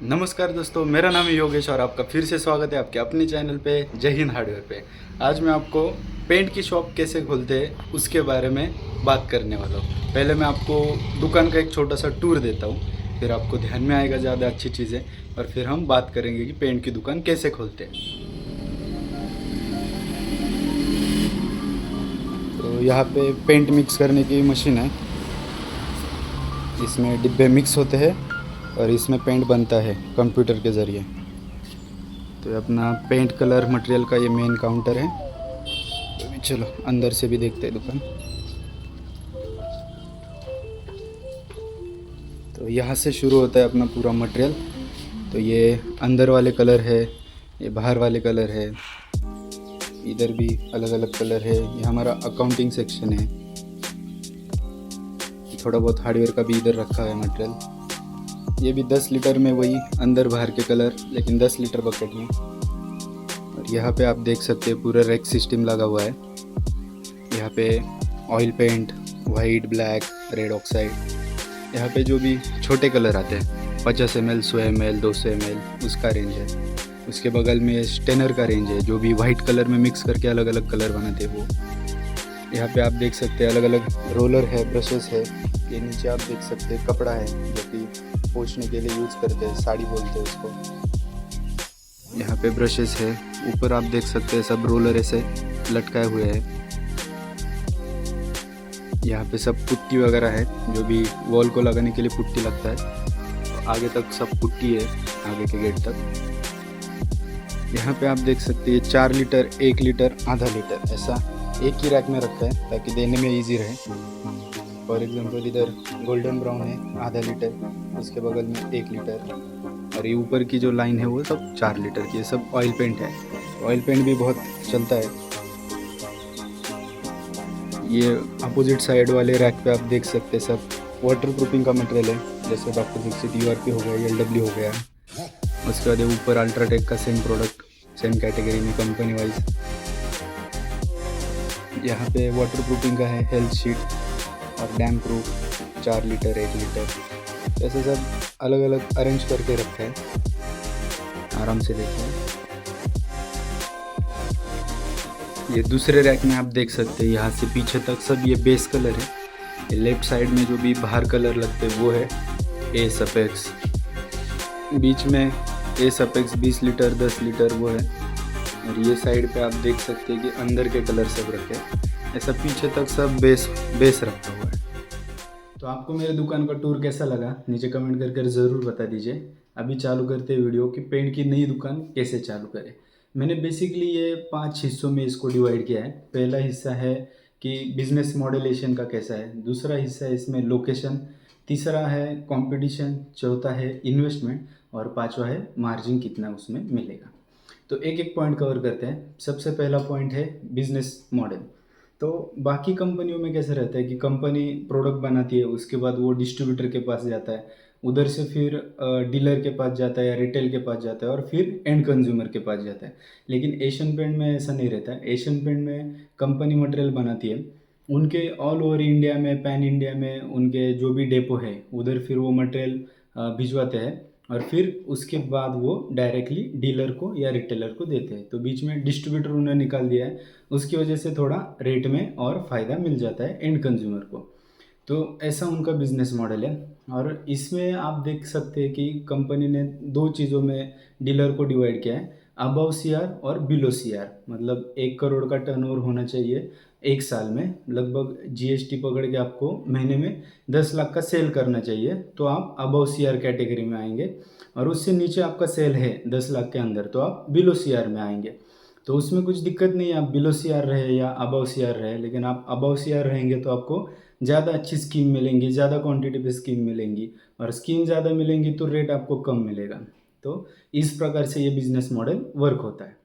नमस्कार दोस्तों, मेरा नाम है योगेश और आपका फिर से स्वागत है आपके अपने चैनल पे जय हिंद हार्डवेयर पे। आज मैं आपको पेंट की शॉप कैसे खोलते हैं उसके बारे में बात करने वाला हूँ। पहले मैं आपको दुकान का एक छोटा सा टूर देता हूँ, फिर आपको ध्यान में आएगा ज़्यादा अच्छी चीज़ें और फिर हम बात करेंगे कि पेंट की दुकान कैसे खोलते हैं। तो यहाँ पे पेंट मिक्स करने की मशीन है, इसमें डिब्बे मिक्स होते हैं और इसमें पेंट बनता है कंप्यूटर के ज़रिए। तो ये अपना पेंट कलर मटेरियल का ये मेन काउंटर है। तो अभी चलो अंदर से भी देखते हैं दुकान। तो यहाँ से शुरू होता है अपना पूरा मटेरियल। तो ये अंदर वाले कलर है, ये बाहर वाले कलर है, इधर भी अलग अलग कलर है। ये हमारा अकाउंटिंग सेक्शन है। थोड़ा बहुत हार्डवेयर का भी इधर रखा है मटेरियल। ये भी 10 लीटर में वही अंदर बाहर के कलर, लेकिन 10 लीटर बकेट में। और यहाँ पे आप देख सकते हैं पूरा रैक सिस्टम लगा हुआ है। यहाँ पे oil paint, white, black, red oxide. यहाँ पे जो भी छोटे कलर आते हैं 50 ml, 100 ml, 200 ml उसका रेंज है। उसके बगल में स्टेनर का रेंज है, जो भी वाइट कलर में मिक्स करके अलग अलग कलर बनाते हैं वो। यहाँ पे आप देख सकते हैं अलग अलग रोलर है, ब्रशेस है। ये नीचे आप देख सकते हैं कपड़ा है जो कि पोंछने के लिए यूज़ करते हैं, साड़ी बोलते हैं उसको। यहाँ पे ब्रशेस है। ऊपर आप देख सकते हैं सब रोलर ऐसे लटकाए हुए हैं। यहाँ पे सब पुट्टी वगैरह है, जो भी वॉल को लगाने के लिए पुट्टी लगता है। आगे तक सब पुट्टी है, आगे के गेट तक। यहाँ पे आप देख सकते हैं 4 लीटर, 1 लीटर, आधा लीटर ऐसा एक ही रैक में रखा है ताकि देने में इजी रहे। फॉर एग्जांपल इधर गोल्डन ब्राउन है आधा लीटर, उसके बगल में 1 लीटर, और ये ऊपर की जो लाइन है वो सब 4 लीटर की। ये सब ऑयल पेंट है। ऑयल पेंट भी बहुत चलता है। ये अपोजिट साइड वाले रैक पे आप देख सकते हैं सब वाटर प्रूफिंग का मटेरियल है, जैसे डॉक्टर फिक्सिट URP हो गया, LW हो गया। उसके बाद ऊपर अल्ट्राटेक का सेम प्रोडक्ट, सेम कैटेगरी में कंपनी वाइज। यहाँ पे वाटर प्रूफिंग का है, हेल्थ शीट और डैम प्रूफ 4 लीटर, 1 लीटर, ऐसे सब अलग अलग अरेंज करके रखा है। आराम से देखिए। ये दूसरे रैक में आप देख सकते हैं यहाँ से पीछे तक सब ये बेस कलर है। ये लेफ्ट साइड में जो भी बाहर कलर लगते हैं वो है एस अपेक्स। बीच में एस अपेक्स 20 लीटर, 10 लीटर वो है। और ये साइड पे आप देख सकते हैं कि अंदर के कलर सब रखे हैं। ऐसा पीछे तक सब बेस रखा हुआ है। तो आपको मेरे दुकान का टूर कैसा लगा नीचे कमेंट करके ज़रूर बता दीजिए। अभी चालू करते हैं वीडियो कि पेंट की नई दुकान कैसे चालू करें। मैंने बेसिकली ये 5 हिस्सों में इसको डिवाइड किया है। पहला हिस्सा है कि बिजनेस मॉडलेशन का कैसा है, दूसरा हिस्सा है इसमें लोकेशन, तीसरा है कंपटीशन, चौथा है इन्वेस्टमेंट और पांचवा है मार्जिन कितना उसमें मिलेगा। तो एक एक पॉइंट कवर करते हैं। सबसे पहला पॉइंट है बिजनेस मॉडल। तो बाकी कंपनियों में कैसे रहता है कि कंपनी प्रोडक्ट बनाती है, उसके बाद वो डिस्ट्रीब्यूटर के पास जाता है, उधर से फिर डीलर के पास जाता है या रिटेल के पास जाता है और फिर एंड कंज्यूमर के पास जाता है। लेकिन एशियन पेंट में ऐसा नहीं रहता है। एशियन पेंट में कंपनी मटेरियल बनाती है, उनके ऑल ओवर इंडिया में, पैन इंडिया में उनके जो भी डेपो है उधर फिर वो मटेरियल भिजवाते हैं और फिर उसके बाद वो डायरेक्टली डीलर को या रिटेलर को देते हैं। तो बीच में डिस्ट्रीब्यूटर उन्होंने निकाल दिया है, उसकी वजह से थोड़ा रेट में और फ़ायदा मिल जाता है एंड कंज्यूमर को। तो ऐसा उनका बिजनेस मॉडल है। और इसमें आप देख सकते हैं कि कंपनी ने दो चीज़ों में डीलर को डिवाइड किया है, अबव CR और बिलो CR। मतलब 1 करोड़ का टर्नओवर होना चाहिए एक साल में, लगभग GST पकड़ के आपको महीने में 10 लाख का सेल करना चाहिए, तो आप अबव CR कैटेगरी में आएंगे। और उससे नीचे आपका सेल है 10 लाख के अंदर, तो आप बिलो CR में आएंगे। तो उसमें कुछ दिक्कत नहीं है, आप बिलो CR रहे या अबव CR रहे, लेकिन आप अबव CR रहेंगे तो आपको ज़्यादा अच्छी स्कीम मिलेंगी, ज़्यादा क्वांटिटी पे स्कीम मिलेंगी, और स्कीम ज़्यादा मिलेंगी तो रेट आपको कम मिलेगा। तो इस प्रकार से ये बिजनेस मॉडल वर्क होता है।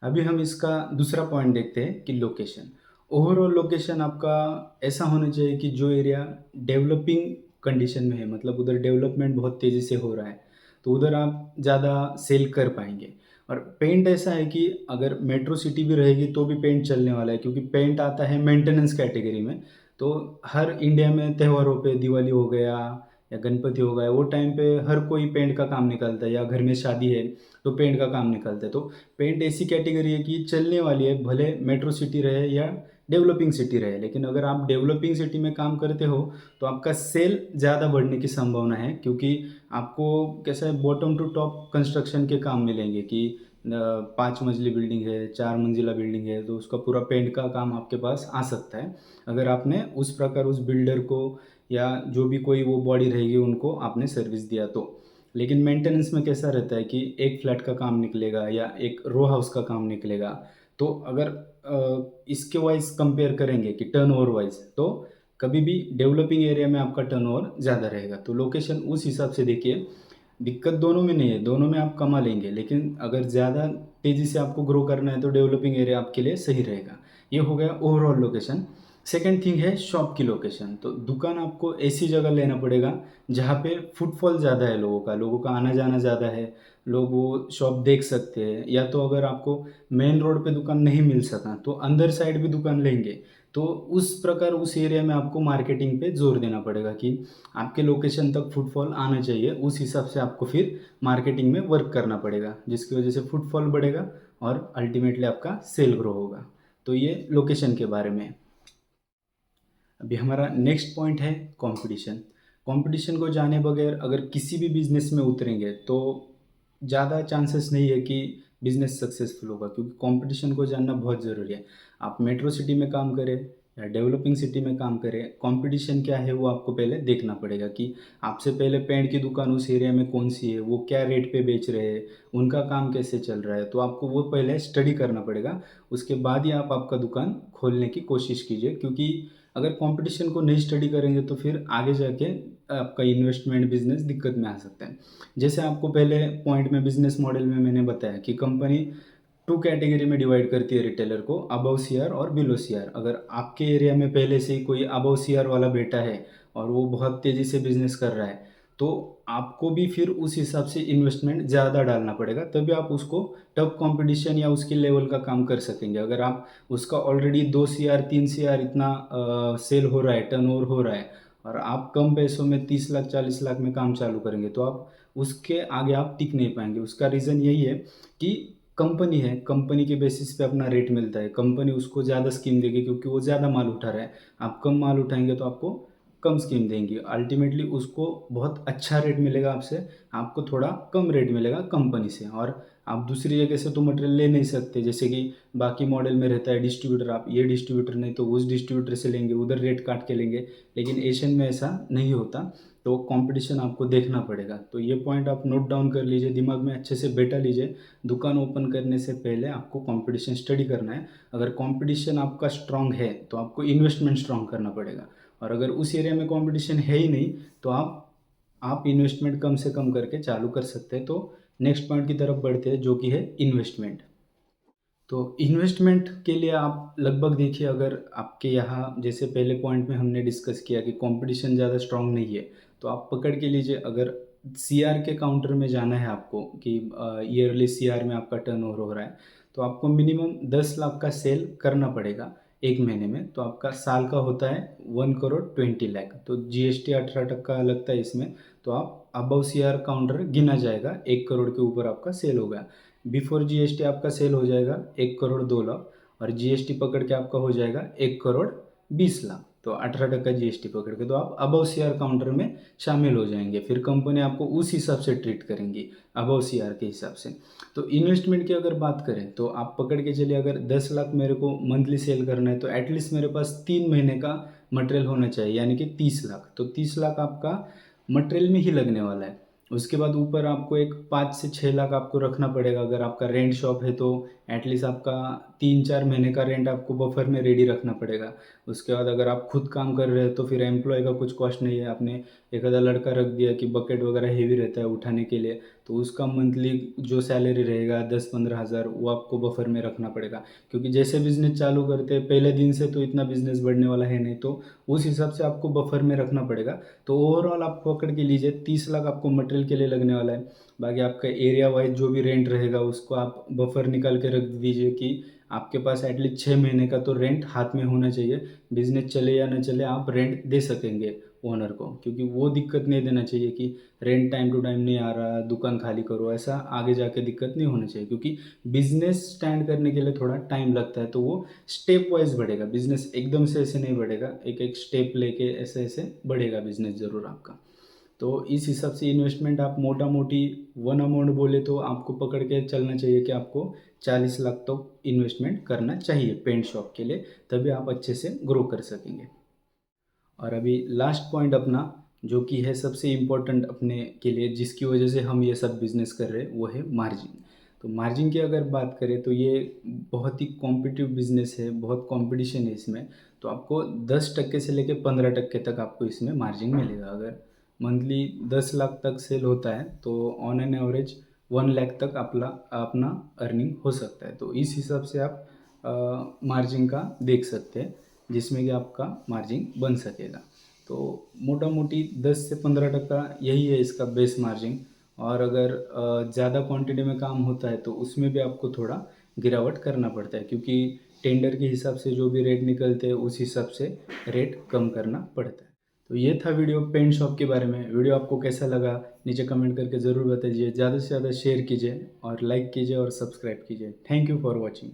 अभी हम इसका दूसरा पॉइंट देखते हैं कि लोकेशन। ओवरऑल लोकेशन आपका ऐसा होना चाहिए कि जो एरिया डेवलपिंग कंडीशन में है, मतलब उधर डेवलपमेंट बहुत तेज़ी से हो रहा है, तो उधर आप ज़्यादा सेल कर पाएंगे। और पेंट ऐसा है कि अगर मेट्रो सिटी भी रहेगी तो भी पेंट चलने वाला है, क्योंकि पेंट आता है मेंटेनेंस कैटेगरी में। तो हर इंडिया में त्योहारों पे, दिवाली हो गया या गणपति हो गया, वो टाइम पे हर कोई पेंट का काम निकालता है, या घर में शादी है तो पेंट का काम निकालता है। तो पेंट ऐसी कैटेगरी है कि चलने वाली है, भले मेट्रो सिटी रहे या डेवलपिंग सिटी रहे। लेकिन अगर आप डेवलपिंग सिटी में काम करते हो तो आपका सेल ज़्यादा बढ़ने की संभावना है, क्योंकि आपको कैसा है, बॉटम टू टॉप कंस्ट्रक्शन के काम मिलेंगे कि 5 मंजिली बिल्डिंग है, 4 मंजिला बिल्डिंग है, तो उसका पूरा पेंट का काम आपके पास आ सकता है, अगर आपने उस प्रकार उस बिल्डर को या जो भी कोई वो बॉडी रहेगी उनको आपने सर्विस दिया तो। लेकिन मेंटेनेंस में कैसा रहता है कि एक फ्लैट का काम निकलेगा या एक रो हाउस का काम निकलेगा। तो अगर इसके वाइज कंपेयर करेंगे कि टर्नओवर वाइज, तो कभी भी डेवलपिंग एरिया में आपका टर्नओवर ज़्यादा रहेगा। तो लोकेशन उस हिसाब से देखिए, दिक्कत दोनों में नहीं है, दोनों में आप कमा लेंगे, लेकिन अगर ज़्यादा तेज़ी से आपको ग्रो करना है तो डेवलपिंग एरिया आपके लिए सही रहेगा। ये हो गया ओवरऑल लोकेशन। सेकंड थिंग है शॉप की लोकेशन। तो दुकान आपको ऐसी जगह लेना पड़ेगा जहाँ पे फुटफॉल ज़्यादा है, लोगों का आना जाना ज़्यादा है, लोग वो शॉप देख सकते हैं। या तो अगर आपको मेन रोड पे दुकान नहीं मिल सका तो अंदर साइड भी दुकान लेंगे, तो उस प्रकार उस एरिया में आपको मार्केटिंग पे जोर देना पड़ेगा कि आपके लोकेशन तक फुटफॉल आना चाहिए। उस हिसाब से आपको फिर मार्केटिंग में वर्क करना पड़ेगा, जिसकी वजह से फुटफॉल बढ़ेगा और अल्टीमेटली आपका सेल ग्रो होगा। तो ये लोकेशन के बारे में। अभी हमारा नेक्स्ट पॉइंट है कंपटीशन। कंपटीशन को जाने बगैर अगर किसी भी बिजनेस में उतरेंगे तो ज़्यादा चांसेस नहीं है कि बिजनेस सक्सेसफुल होगा, क्योंकि कंपटीशन को जानना बहुत ज़रूरी है। आप मेट्रो सिटी में काम करें या डेवलपिंग सिटी में काम करें, कंपटीशन क्या है वो आपको पहले देखना पड़ेगा कि आपसे पहले पेंट की दुकान उस एरिया में कौन सी है, वो क्या रेट पे बेच रहे हैं, उनका काम कैसे चल रहा है। तो आपको वो पहले स्टडी करना पड़ेगा, उसके बाद ही आप आपका दुकान खोलने की कोशिश कीजिए। क्योंकि अगर कंपटीशन को नहीं स्टडी करेंगे तो फिर आगे जाके आपका इन्वेस्टमेंट बिजनेस दिक्कत में आ सकता है। जैसे आपको पहले पॉइंट में बिजनेस मॉडल में मैंने बताया कि कंपनी 2 कैटेगरी में डिवाइड करती है रिटेलर को, अबव सीआर और बिलो सीआर। अगर आपके एरिया में पहले से ही कोई अबव सीआर वाला बैठा है और वो बहुत तेज़ी से बिजनेस कर रहा है, तो आपको भी फिर उस हिसाब से इन्वेस्टमेंट ज़्यादा डालना पड़ेगा, तभी आप उसको टफ कंपटीशन या उसके लेवल का काम कर सकेंगे। अगर आप उसका ऑलरेडी 2 सीआर 3 सीआर इतना सेल हो रहा है, टर्नओवर हो रहा है, और आप कम पैसों में 30 लाख 40 लाख में काम चालू करेंगे, तो आप उसके आगे आप टिक नहीं पाएंगे। उसका रीज़न यही है कि कंपनी है, कंपनी के बेसिस पे अपना रेट मिलता है, कंपनी उसको ज़्यादा स्कीम देगी क्योंकि वो ज़्यादा माल उठा रहा है। आप कम माल उठाएंगे तो आपको कम स्कीम देंगी, अल्टीमेटली उसको बहुत अच्छा रेट मिलेगा आपसे, आपको थोड़ा कम रेट मिलेगा कंपनी से। और आप दूसरी जगह से तो मटेरियल ले नहीं सकते, जैसे कि बाकी मॉडल में रहता है डिस्ट्रीब्यूटर, आप ये डिस्ट्रीब्यूटर नहीं तो उस डिस्ट्रीब्यूटर से लेंगे, उधर रेट काट के लेंगे। लेकिन एशियन में ऐसा नहीं होता, तो कंपटीशन आपको देखना पड़ेगा। तो ये पॉइंट आप नोट डाउन कर लीजिए, दिमाग में अच्छे से बैठा लीजिए। दुकान ओपन करने से पहले आपको कंपटीशन स्टडी करना है। अगर कंपटीशन आपका स्ट्रांग है तो आपको इन्वेस्टमेंट स्ट्रांग करना पड़ेगा, और अगर उस एरिया में कंपटीशन है ही नहीं तो आप इन्वेस्टमेंट कम से कम करके चालू कर सकते हैं। तो नेक्स्ट पॉइंट की तरफ बढ़ते हैं, जो कि है इन्वेस्टमेंट। तो इन्वेस्टमेंट के लिए आप लगभग देखिए, अगर आपके यहाँ जैसे पहले पॉइंट में हमने डिस्कस किया कि कंपटीशन ज़्यादा स्ट्रांग नहीं है, तो आप पकड़ के लीजिए, अगर सीआर के काउंटर में जाना है आपको कि ईयरली सीआर में आपका टर्नओवर हो रहा है, तो आपको मिनिमम 10 लाख का सेल करना पड़ेगा एक महीने में। तो आपका साल का होता है 1,20,00,000। तो जीएसटी 18% लगता है इसमें, तो आप अबव सीआर काउंटर गिना जाएगा, 1 करोड़ के ऊपर आपका सेल होगा। बिफोर जीएसटी आपका सेल हो जाएगा 1,02,00,000, और जीएसटी पकड़ के आपका हो जाएगा 1,20,00,000। तो 18% जीएसटी पकड़ के तो आप अबव सीआर काउंटर में शामिल हो जाएंगे। फिर कंपनी आपको उस हिसाब से ट्रीट करेंगी, अबव सीआर के हिसाब से। तो इन्वेस्टमेंट की अगर बात करें तो आप पकड़ के चलिए, अगर 10 लाख मेरे को मंथली सेल करना है तो एटलीस्ट मेरे पास 3 महीने का मटेरियल होना चाहिए, यानी कि 30 लाख। तो 30 लाख आपका मटेरियल में ही लगने वाला है। उसके बाद ऊपर आपको एक 5 से 6 लाख आपको रखना पड़ेगा। अगर आपका रेंट शॉप है तो एटलीस्ट आपका 3-4 महीने का रेंट आपको बफर में रेडी रखना पड़ेगा। उसके बाद अगर आप खुद काम कर रहे हो तो फिर एम्प्लॉय का कुछ कॉस्ट नहीं है, आपने एक आधा लड़का रख दिया कि बकेट वगैरह हेवी रहता है उठाने के लिए, तो उसका मंथली जो सैलरी रहेगा 10-15 हज़ार वो आपको बफर में रखना पड़ेगा। क्योंकि जैसे बिज़नेस चालू करते हैं पहले दिन से तो इतना बिज़नेस बढ़ने वाला है नहीं, तो उस हिसाब से आपको बफर में रखना पड़ेगा। तो ओवरऑल आप पकड़ के लीजिए 30 लाख आपको मटेरियल के लिए लगने वाला है। बाकी आपका एरिया वाइज जो भी रेंट रहेगा उसको आप बफर निकाल के रख दीजिए कि आपके पास एटलीस्ट 6 महीने का तो रेंट हाथ में होना चाहिए। बिजनेस चले या ना चले आप रेंट दे सकेंगे ओनर को, क्योंकि वो दिक्कत नहीं देना चाहिए कि रेंट टाइम टू टाइम नहीं आ रहा, दुकान खाली करो, ऐसा आगे जाके दिक्कत नहीं होना चाहिए। क्योंकि बिजनेस स्टैंड करने के लिए थोड़ा टाइम लगता है, तो वो स्टेप वाइज बढ़ेगा बिजनेस, एकदम से ऐसे नहीं बढ़ेगा, एक एक स्टेप लेके ऐसे ऐसे बढ़ेगा बिजनेस ज़रूर आपका। तो इस हिसाब से इन्वेस्टमेंट आप मोटा मोटी वन अमाउंट बोले तो आपको पकड़ के चलना चाहिए कि आपको 40 लाख तो इन्वेस्टमेंट करना चाहिए पेंट शॉप के लिए, तभी आप अच्छे से ग्रो कर सकेंगे। और अभी लास्ट पॉइंट अपना जो कि है सबसे इम्पोर्टेंट अपने के लिए, जिसकी वजह से हम ये सब बिज़नेस कर रहे हैं, वो है मार्जिन। तो मार्जिन की अगर बात करें तो ये बहुत ही कॉम्पिटिटिव बिज़नेस है, बहुत कंपटीशन है इसमें। तो आपको 10% से लेकर 15% तक आपको इसमें मार्जिन मिलेगा। अगर मंथली 10 लाख तक सेल होता है तो ऑन एन एवरेज 1 लाख तक अपना अर्निंग हो सकता है। तो इस हिसाब से आप मार्जिन का देख सकते हैं, जिसमें कि आपका मार्जिन बन सकेगा। तो मोटा मोटी 10 से 15% यही है इसका बेस मार्जिन। और अगर ज़्यादा क्वांटिटी में काम होता है तो उसमें भी आपको थोड़ा गिरावट करना पड़ता है, क्योंकि टेंडर के हिसाब से जो भी रेट निकलते हैं उस हिसाब से रेट कम करना पड़ता है। तो ये था वीडियो पेंट शॉप के बारे में। वीडियो आपको कैसा लगा नीचे कमेंट करके ज़रूर बताइए। ज़्यादा से ज़्यादा शेयर कीजिए और लाइक कीजिए और सब्सक्राइब कीजिए। Thank you for watching.